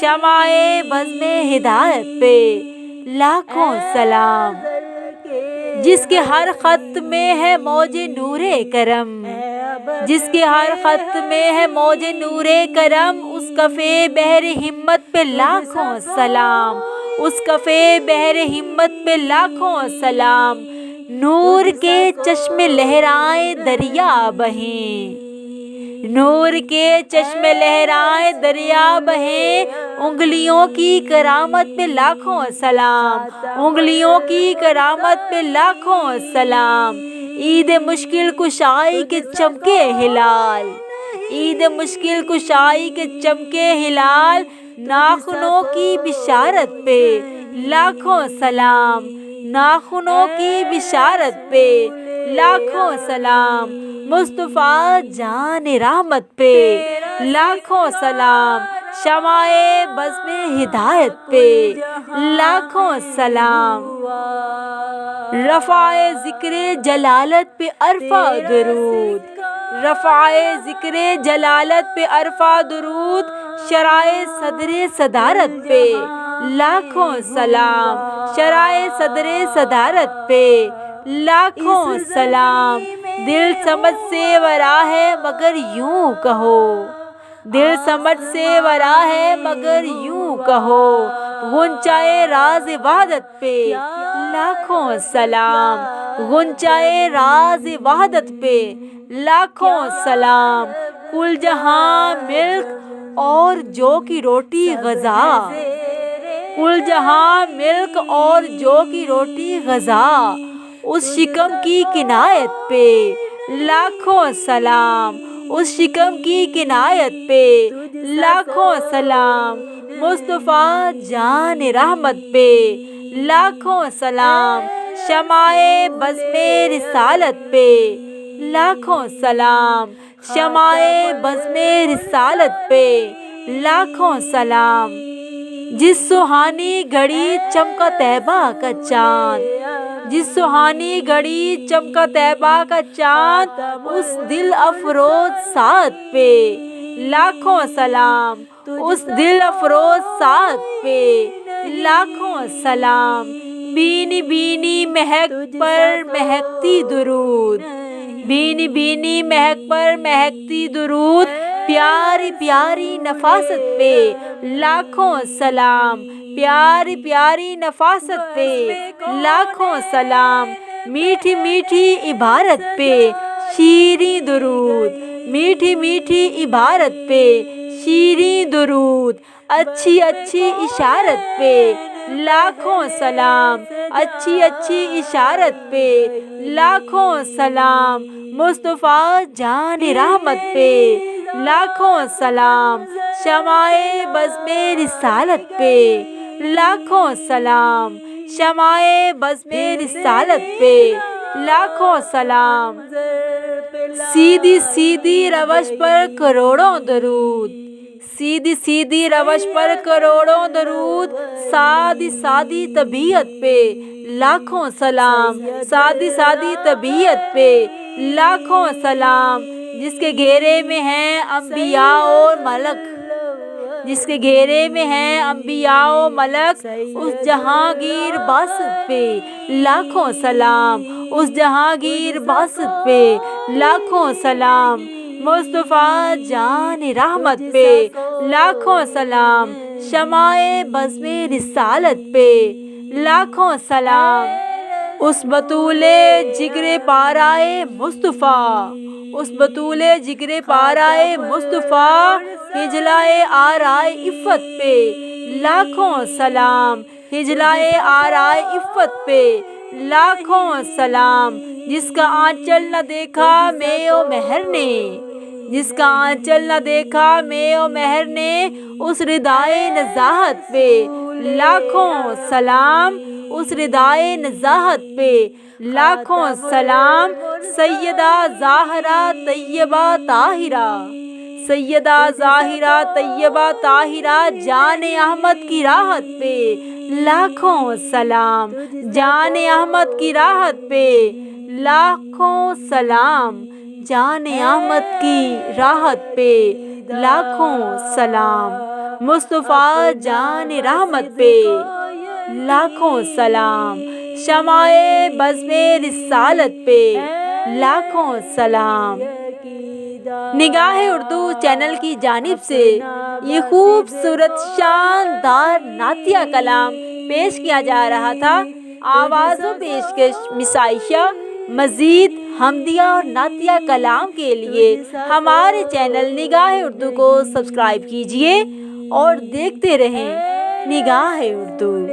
شمائے بزم ہدایت پہ لاکھوں سلام، جس کے ہر خط میں ہے موج نور کرم، جس کے ہر خط میں ہے موج نور کرم، اس کفے بحر ہمت پہ لاکھوں سلام، اس کفے بحر ہمت پہ لاکھوں سلام۔ نور کے چشمے لہرائیں دریا بہیں، نور کے چشمے لہرائیں دریا بہیں، انگلیوں کی کرامت پہ لاکھوں سلام، انگلیوں کی کرامت پہ لاکھوں سلام۔ عید مشکل کشائی کے چمکے ہلال، عید مشکل کشائی کے چمکے ہلال، ناخنوں کی بشارت پہ لاکھوں سلام، ناخنوں کی بشارت پہ لاکھوں سلام۔ مصطفیٰ جان رحمت پہ لاکھوں سلام، شمائے بزم ہدایت پہ لاکھوں سلام۔ رفع ذکر جلالت پہ عرفہ درود، رفع ذکر جلالت پہ عرفہ درود، شرائع صدر صدارت پہ لاکھوں سلام، شرائع صدر صدارت پہ لاکھوں سلام۔ دل سمجھ سے ورا ہے مگر یوں کہو، دل سمجھ سے ورا ہے مگر یوں کہو، غنچۂ راز وحدت پہ لاکھوں سلام، غنچۂ راز وحدت پہ لاکھوں سلام۔ کل جہاں ملک اور جو کی روٹی غذا، کل جہاں ملک اور جو کی روٹی غذا، اس شکم کی کنایت پہ لاکھوں سلام، اس شکم کی کنایت پہ لاکھوں سلام۔ مصطفیٰ جان رحمت پہ لاکھوں سلام، شمائے بزم رسالت پہ لاکھوں سلام، شمائے بزم رسالت پہ لاکھوں سلام۔ جس سہانی گھڑی چمکا طیبہ کا چاند، جس سہانی گھڑی چمکا طیبہ کا چاند، اس دل افروز ساعت پہ لاکھوں سلام، اس دل افروز ساعت پہ لاکھوں سلام۔ بینی بینی مہک پر مہکتی درود، بینی بینی مہک پر مہکتی درود، پیاری پیاری نفاست پہ لاکھوں سلام، پیاری پیاری نفاست پہ لاکھوں سلام۔ میٹھی میٹھی عبارت پہ شیریں درود، میٹھی میٹھی عبارت پہ شیریں درود، اچھی اچھی اشارت پہ لاکھوں سلام، اچھی اچھی اشارت پہ لاکھوں سلام۔ مصطفیٰ جان رحمت پہ لاکھوں سلام، شمائے بزم رسالت پہ لاکھوں سلام، شمائے بزم رسالت پہ لاکھوں سلام۔ سیدھی سیدھی روش پر کروڑوں درود، سیدھی سیدھی روش پر کروڑوں درود، سادی سادی طبیعت پہ لاکھوں سلام، سادی سادی طبیعت پہ لاکھوں سلام۔ جس کے گھیرے میں ہیں انبیاء اور ملک، جس کے گھیرے میں ہیں انبیاء و ملک، اس جہانگیر باسط پہ لاکھوں سلام، اس جہانگیر باسط پہ لاکھوں سلام۔ مصطفیٰ جان رحمت پہ لاکھوں سلام، شمائے بزم رسالت پہ لاکھوں سلام۔ اس بطول جگر پارائے مصطفیٰ، اس بطول جگر پارائے مصطفیٰ، ہجلائے آرائے عفت پہ لاکھوں سلام، ہجلائے آرائے عفت پہ لاکھوں سلام۔ جس کا آنچل نہ دیکھا میں و مہر نے، جس کا آنچل نہ دیکھا میں و مہر نے، اس ردائے نزاہت پہ لاکھوں سلام، اس ردائے نزاہت پہ لاکھوں سلام۔ سیدہ زاہرہ طیبہ طاہرہ، سیدہ زاہرہ طیبہ طاہرہ، جان احمد کی راحت پہ لاکھوں سلام، جان احمد کی راحت پہ لاکھوں سلام، جان احمد کی راحت پہ لاکھوں سلام۔ مصطفیٰ جان رحمت پہ لاکھوں سلام، شمائے بزم رسالت پہ لاکھوں سلام۔ نگاہ اردو چینل کی جانب سے یہ خوبصورت شاندار نعتیہ کلام پیش کیا جا رہا تھا۔ آواز و پیشکش مسائشہ۔ مزید حمدیہ اور نعتیہ کلام کے لیے ہمارے چینل نگاہ اردو کو سبسکرائب کیجیے اور دیکھتے رہیں نگاہ اردو۔